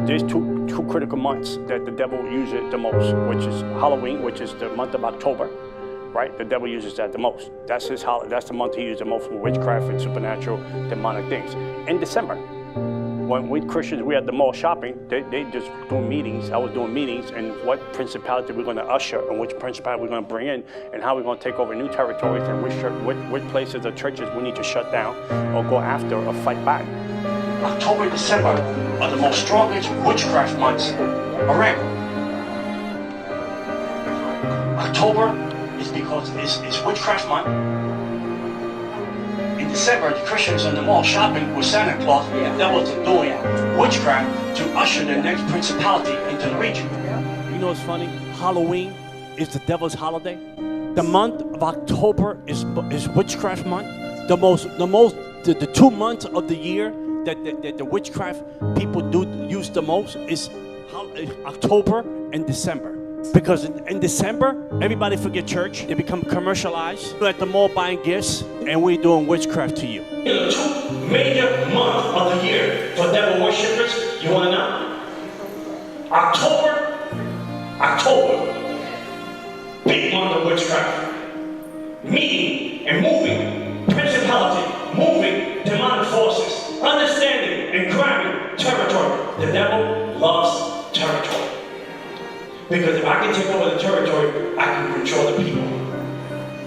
there's two critical months that the devil uses the most, which is Halloween, which is the month of October, right? The devil uses that the most. That's the month he uses the most for witchcraft and supernatural demonic things. In December, when we Christians, we at the mall shopping, they just doing meetings. I was doing meetings and what principality we're going to usher and which principality we're going to bring in and how we're going to take over new territories and which places or churches we need to shut down or go after or fight back. October and December are the most strongest witchcraft months around. October is because it's witchcraft month. In December, the Christians in the mall shopping with Santa Claus, that was doing witchcraft to usher the next principality into the region. You know what's funny? Halloween is the devil's holiday. The month of October is witchcraft month. The 2 months of the year that the witchcraft people do use the most is October and December. Because in December, everybody forget church. They become commercialized. We're at the mall buying gifts, and we're doing witchcraft to you. The 2 major months of the year for devil worshippers, you want to know? October, big month of witchcraft. Meeting and moving, principality, moving demonic forces, understanding and grabbing territory. The devil loves territory. Because if I can take over the territory, I can control the people.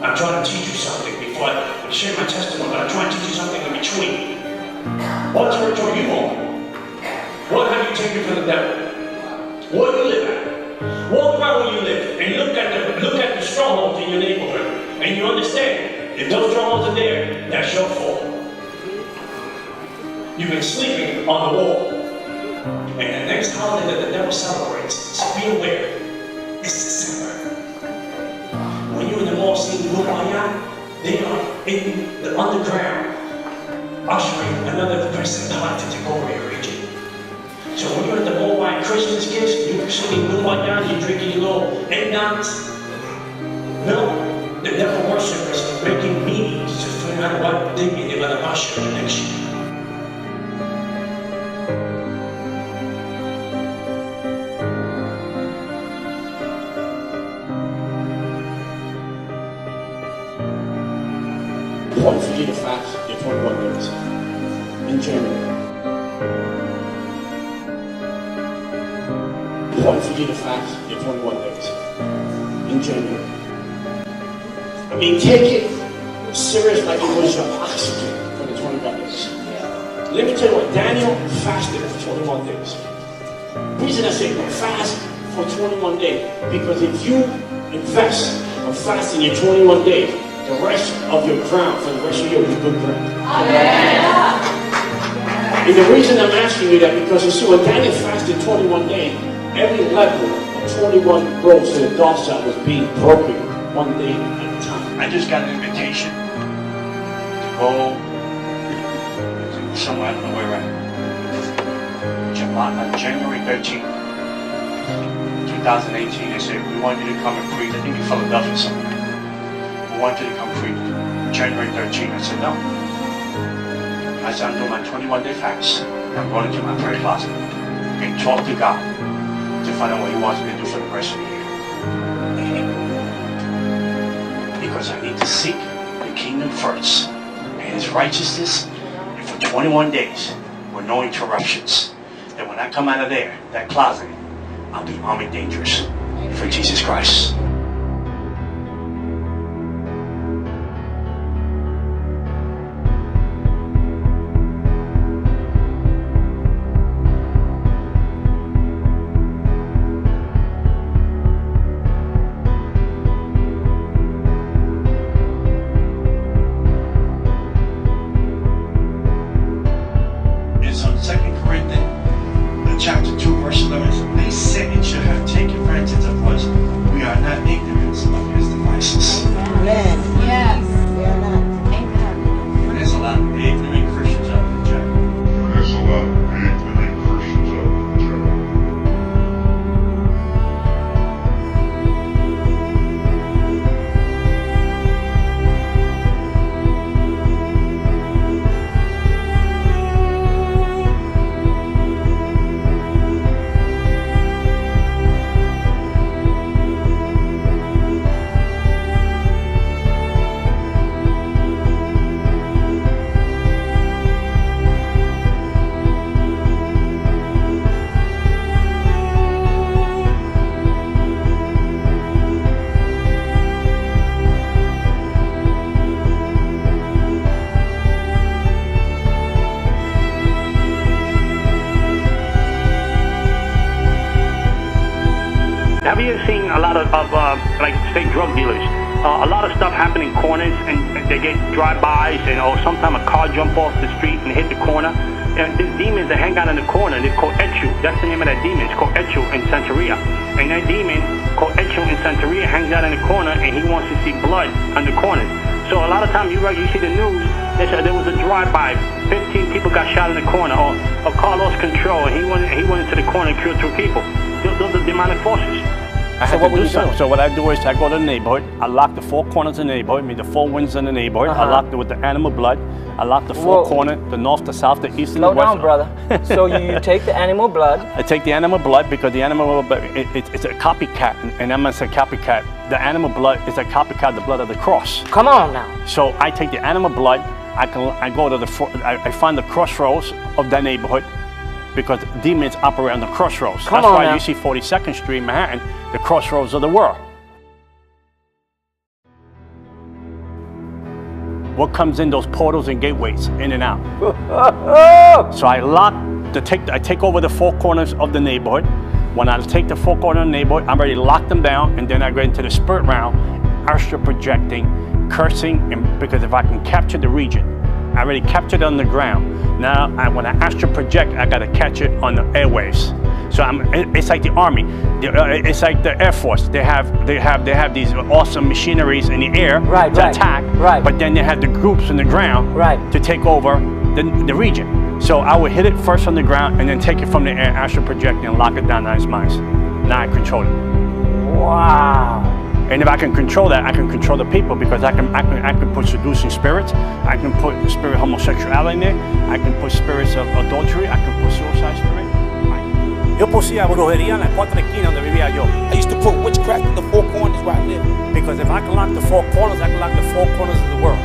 I'm trying to teach you something before I share my testimony, but I'm trying to teach you something in between. What territory you own? What have you taken from the devil? Where do you live at? Walk around where you live and look at the strongholds in your neighborhood, and you understand if those strongholds are there, that's your fault. You've been sleeping on the wall. And the next holiday that the devil celebrates, so be aware, it's December. When you're in the mall seeing the they are in the underground, ushering another principality to take over your region. So when you're at the mall buying Christmas gifts, you're singing Kumbaya, you're drinking your little eggnogs. No, the devil worshippers are making meetings to figure out what thing they're going to usher the next year. Important for you to fast your 21 days in January. Important for you to fast your 21 days in January. I mean, take it serious like it was your oxygen for the 21 days. Let me tell you what, Daniel fasted for 21 days. The reason I say fast for 21 days, because if you invest of fasting your 21 days, the rest of your ground for the rest of the year will be good ground. And the reason I'm asking you that, because you see, when Daniel fasted 21 days, every level of 21 rows to the dark side was being broken one day at a time. I just got an invitation to go somewhere, I don't know where at. January 13th, 2018, they said, we want you to come and preach. I think in Philadelphia somewhere. Wanted to come preach January 13th. I said, no. I said, I'm doing my 21-day fast. I'm going into my prayer closet and talk to God to find out what He wants me to do for the rest of the year. Because I need to seek the kingdom first and His righteousness, and for 21 days with no interruptions. That when I come out of there, that closet, I'll be armed and dangerous for Jesus Christ. Chapter 2, verse 11, they said it should have taken advantage of us. We are not ignorant of His devices. Amen. Yes, we are not. Amen. But there's a lot of ignorant Christians out there, Jack. There's a lot of ignorant Christians out there, Jack. you seen a lot of like say drug dealers? A lot of stuff happen in corners, and they get drive-bys, and or sometimes a car jump off the street and hit the corner. And these demons that hang out in the corner, they're called Echu. That's the name of that demon. It's called Echu in Santeria. And that demon called Echu in Santeria hangs out in the corner, and he wants to see blood on the corners. So a lot of times you see the news, they said there was a drive-by, 15 people got shot in the corner, or a car lost control, and he went into the corner and killed 2 people. Those are demonic forces. So what I do is I go to the neighborhood, I lock the 4 corners of the neighborhood, I mean the 4 winds in the neighborhood, I lock it with the animal blood, I lock the 4 corners, the north, the south, the east, and the west. Slow down, brother. So you take the animal blood. I take the animal blood because the animal blood, it's a copycat, and I'm going to say copycat. The animal blood is a copycat of the blood of the cross. Come on now. So I take the animal blood, I go to I find the crossroads of that neighborhood, because demons operate on the crossroads. That's why you see 42nd Street in Manhattan, the crossroads of the world. What comes in those portals and gateways, in and out. So I take over the 4 corners of the neighborhood. When I take the 4 corners of the neighborhood, I'm ready to lock them down, and then I go into the spirit realm, astral projecting, cursing, and because if I can capture the region, I already captured it on the ground. Now, when I astral project, I gotta catch it on the airwaves. So it's like the army. It's like the Air Force. They have these awesome machineries in the air to attack. Right. But then they have the groups on the ground to take over the region. So I would hit it first on the ground and then take it from the air, astral project, and lock it down on his minds. Now I control it. Wow. And if I can control that, I can control the people, because I can put seducing spirits, I can put the spirit of homosexuality in there, I can put spirits of adultery, I can put suicide spirit. Yo poseía brujería en las 4 esquinas donde vivía yo. I used to put witchcraft in the 4 corners where I live. Because if I can lock the 4 corners, I can lock the 4 corners of the world.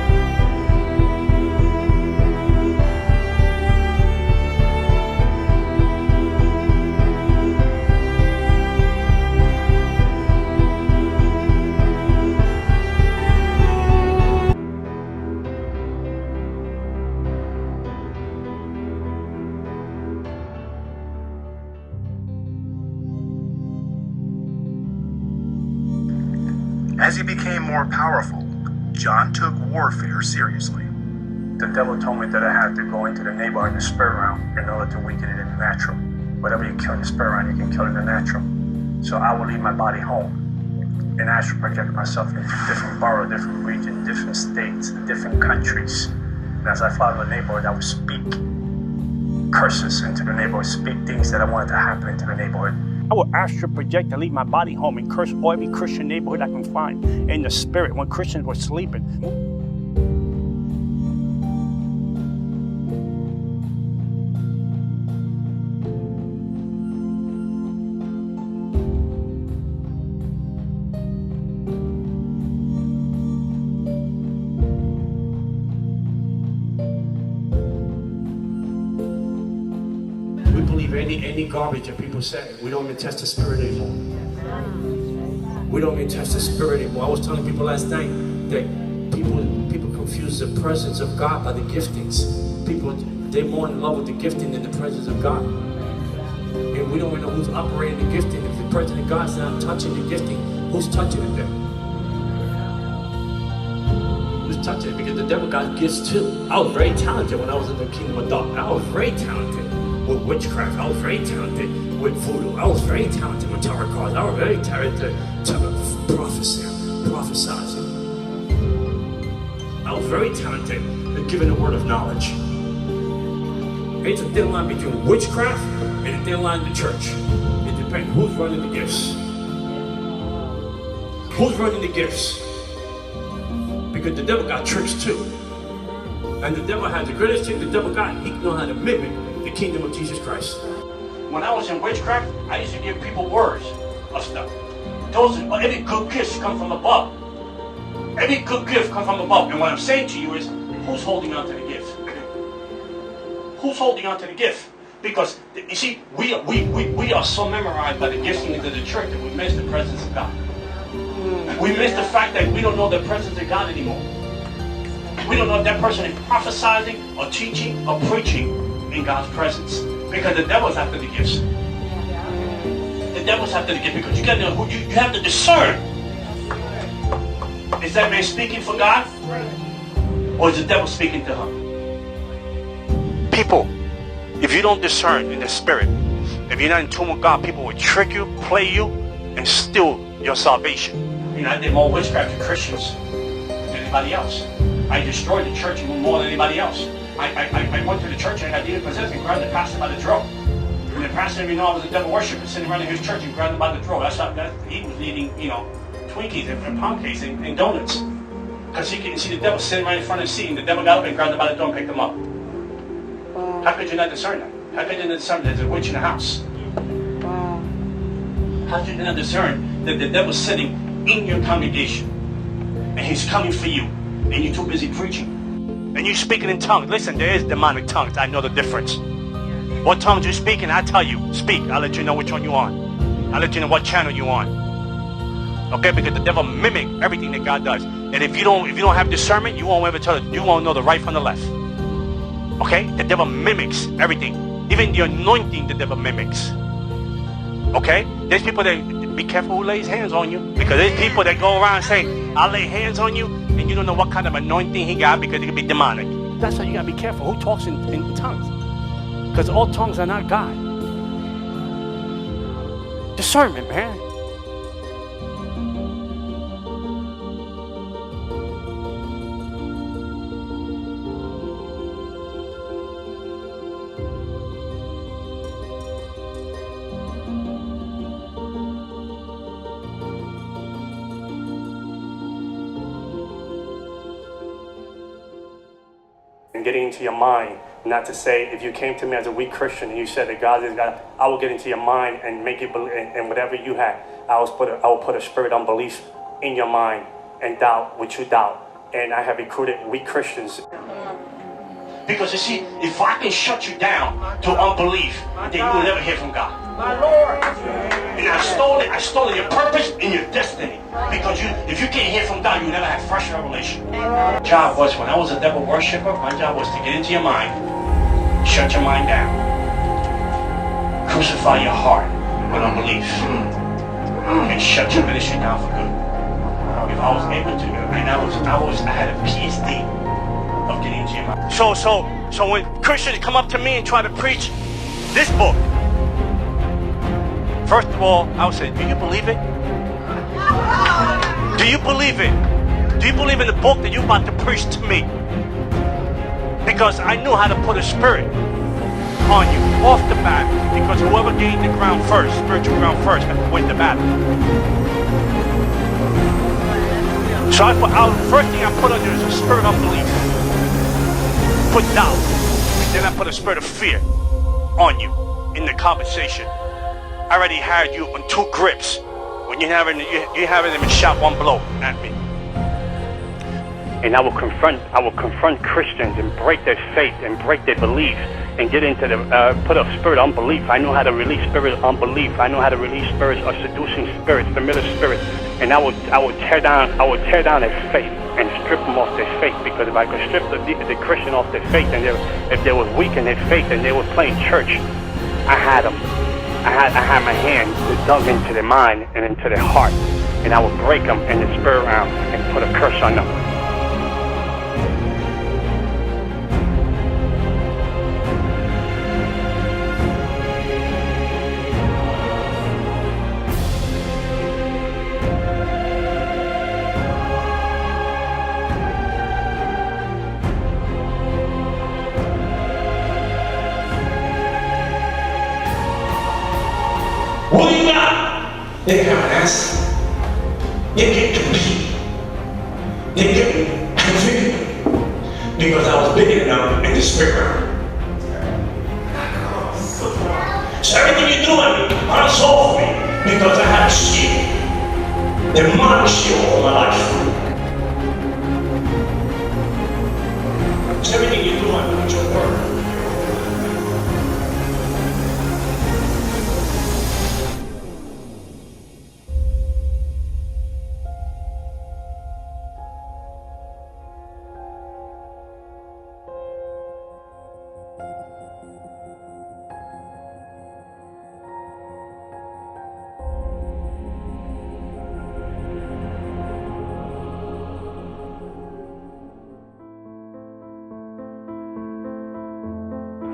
As he became more powerful, John took warfare seriously. The devil told me that I had to go into the neighborhood in the spirit realm in order to weaken it in the natural. Whatever you kill in the spirit realm, you can kill in the natural. So I will leave my body home and astral project myself into different boroughs, different regions, different states, different countries. And as I fly to the neighborhood, I would speak curses into the neighborhood, speak things that I wanted to happen into the neighborhood. I will astral project and leave my body home and curse every Christian neighborhood I can find in the spirit when Christians were sleeping. We believe any garbage that people say. We don't even test the spirit anymore. We don't even test the spirit anymore. I was telling people last night that people confuse the presence of God by the giftings. They're more in love with the gifting than the presence of God. And we don't even know who's operating the gifting. If the presence of God's not touching the gifting, who's touching it then? Who's touching it? Because the devil got gifts too. I was very talented when I was in the kingdom of darkness. I was very talented with witchcraft. I was very talented with voodoo. I was very talented with tarot cards. I was very talented to prophesizing. I was very talented at giving the word of knowledge. It's a thin line between witchcraft and a thin line in the church. It depends who's running the gifts. Who's running the gifts? Because the devil got tricks too. And the devil has the greatest trick the devil got. He knows how to mimic the kingdom of Jesus Christ. When I was in witchcraft, I used to give people words of stuff. Every good gift comes from above. Every good gift comes from above. And what I'm saying to you is, who's holding on to the gift? Who's holding on to the gift? Because, you see, we are so memorized by the giftings of the church that we miss the presence of God. We miss the fact that we don't know the presence of God anymore. We don't know if that person is prophesying or teaching or preaching in God's presence. Because the devil's after the gifts. The devil's after the gift because you got to know you have to discern. Is that man speaking for God? Or is the devil speaking to him? People, if you don't discern in the spirit, if you're not in tune with God, people will trick you, play you, and steal your salvation. You know, I did more witchcraft to Christians than anybody else. I destroyed the church more than anybody else. I went to the church and I got demon possessed and grabbed the pastor by the throat. And the pastor didn't even know I was a devil worshiper sitting around in his church and grabbed him by the throat. He was eating, Twinkies and pound cakes and donuts. Because he couldn't see the devil sitting right in front of the seat, and the devil got up and grabbed him by the throat and picked him up. Wow. How could you not discern that? How could you not discern there's a witch in the house? Wow. How could you not discern that the devil's sitting in your congregation and he's coming for you and you're too busy preaching? And you're speaking in tongues. Listen, there is demonic tongues. I know the difference. What tongues you're speaking, I tell you. Speak. I'll let you know which one you're on. I'll let you know what channel you're on. Okay, because the devil mimic everything that God does. And if you don't have discernment, you won't know the right from the left. Okay? The devil mimics everything. Even the anointing the devil mimics. Okay? There's people that be careful who lays hands on you. Because there's people that go around saying, I'll lay hands on you, and you don't know what kind of anointing he got because it could be demonic. That's why you gotta be careful who talks in tongues. Because all tongues are not God. Discernment, man. And getting into your mind, not to say if you came to me as a weak Christian and you said that God is God, I will get into your mind and make you believe, and whatever you had, I will put a spirit of unbelief in your mind and doubt what you doubt. And I have recruited weak Christians. Because you see, if I can shut you down to unbelief, then you will never hear from God. My Lord. And I stole your purpose and your destiny. Because if you can't hear from God, you never have fresh revelation. My job was, when I was a devil worshiper, my job was to get into your mind, shut your mind down, crucify your heart with unbelief, and shut your ministry down for good. If I was able to, and I had a PhD of getting into your mind. So when Christians come up to me and try to preach this book, first of all, I would say, do you believe it? Do you believe it? Do you believe in the book that you're about to preach to me? Because I knew how to put a spirit on you off the bat. Because whoever gained the ground first, spiritual ground first, had to win the battle. So first thing I put on you is a spirit of unbelief. Put doubt. And then I put a spirit of fear on you in the conversation. I already had you on two grips. When you haven't even shot one blow at me. And I will confront Christians and break their faith and break their beliefs and get into put a spirit of unbelief. I know how to release spirit of unbelief. I know how to release spirits of seducing spirits, familiar spirits. And I would tear down their faith and strip them off their faith. Because if I could strip the Christian off their faith, and if they were weak in their faith and they were playing church, I had them. I had my hand dug into their mind and into their heart, and I would break them in the spirit realm and put a curse on them. What do you got? They have an answer. They get complete. They get confused. Because I was big enough in the spirit realm. So everything you're doing, unsolved for me. Because I had a shield. The demonic shield all my life. So everything you're doing with your word.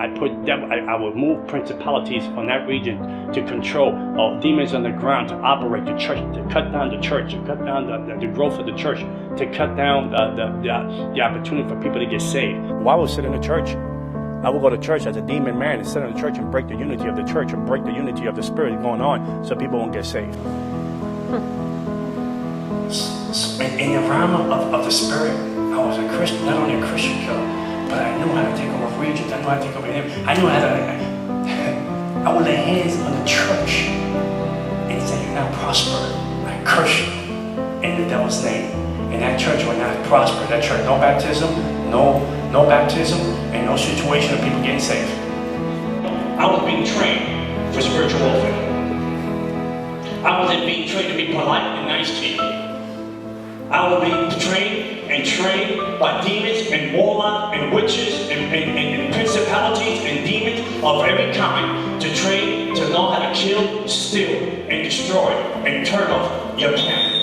I would move principalities from that region to control demons on the ground to operate the church, to cut down the church, to cut down the growth of the church, to cut down the opportunity for people to get saved. Why would I sit in the church? I would go to church as a demon man and sit in the church and break the unity of the church and break the unity of the spirit going on so people won't get saved. In the realm of the spirit, I was a Christian, not only a Christian killer, but I knew how to take over regions. I knew how to take over him. I knew how to. I would lay hands on the church and say, "You're not prosper. I curse you in the devil's name." And that church will not prosper. That church, no baptism, no baptism, and no situation of people getting saved. I was being trained for spiritual warfare. I wasn't being trained to be polite and nice to you. I was being trained by demons and warlocks and witches and principalities and demons of every kind to train to know how to kill, steal, and destroy, and turn off your candle.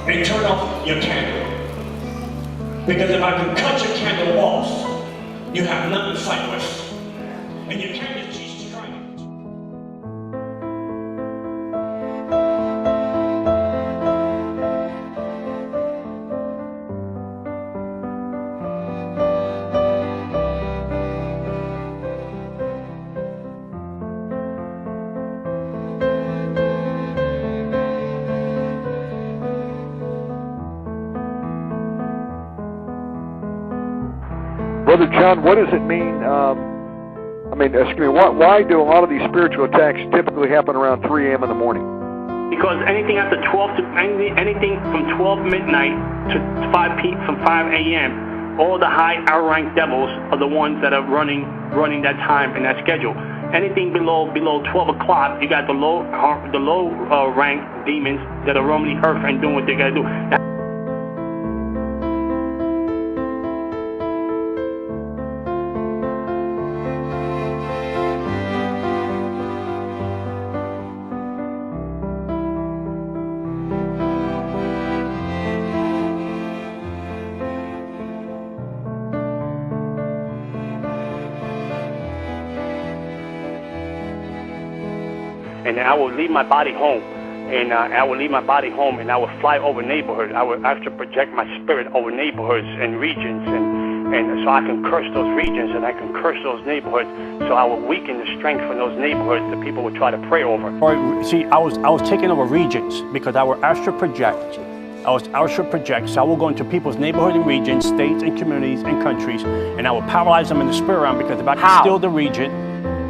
And turn off your candle. Because if I can cut your candle off, you have nothing to fight with. And you can't just Jesus Christ. Brother John, what does it mean? Why do a lot of these spiritual attacks typically happen around 3 a.m. in the morning? Because anything after 12 to anything from 12 midnight to 5 a.m., all the high hour-ranked devils are the ones that are running that time and that schedule. Anything below 12 o'clock, you got the low ranked demons that are roaming the earth and doing what they got to do. And I will leave my body home, and I will fly over neighborhoods. I will actually project my spirit over neighborhoods and regions, and so I can curse those regions and I can curse those neighborhoods. So I will weaken the strength from those neighborhoods that people will try to pray over. See, I was taking over regions because I will astral project. So I will go into people's neighborhood and regions, states and communities and countries, and I will paralyze them in the spirit realm because if I can steal the region,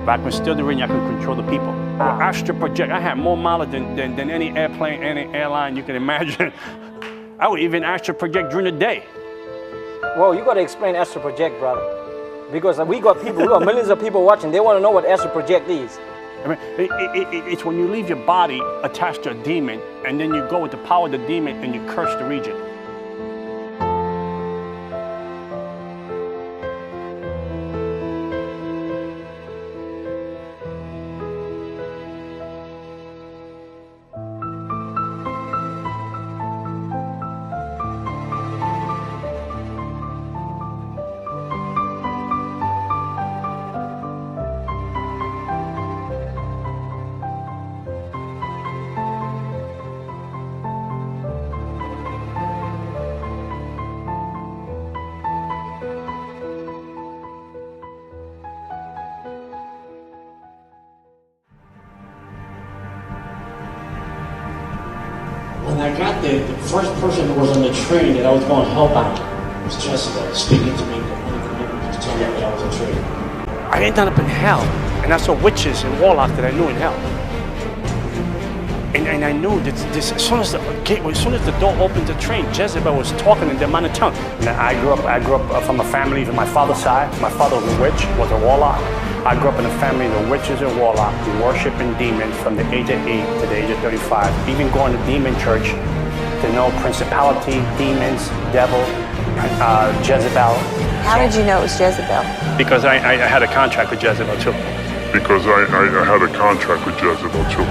I can control the people. Astral project. I had more mileage than any airplane, any airline you can imagine. I would even astral project during the day. Well, you got to explain astral project, brother, because we got millions of people watching. They want to know what astral project is. I mean, it's when you leave your body attached to a demon, and then you go with the power of the demon and you curse the region. When I got there, the first person that was on the train that I was going to help out was Jessica, speaking to me, just telling me that I was a train. I ended up in hell, and I saw witches and warlocks that I knew in hell. And I knew that this, as soon as the door opened the train, Jezebel was talking in their minor tongue. And I grew up from a family from my father's side. My father was a witch, was a warlock. I grew up in a family of witches and warlocks who worshiping demons from the age of 8 to the age of 35. Even going to demon church to know principality, demons, devil, Jezebel. How did you know it was Jezebel? Because I had a contract with Jezebel too. Because I had a contract with Jezebel too.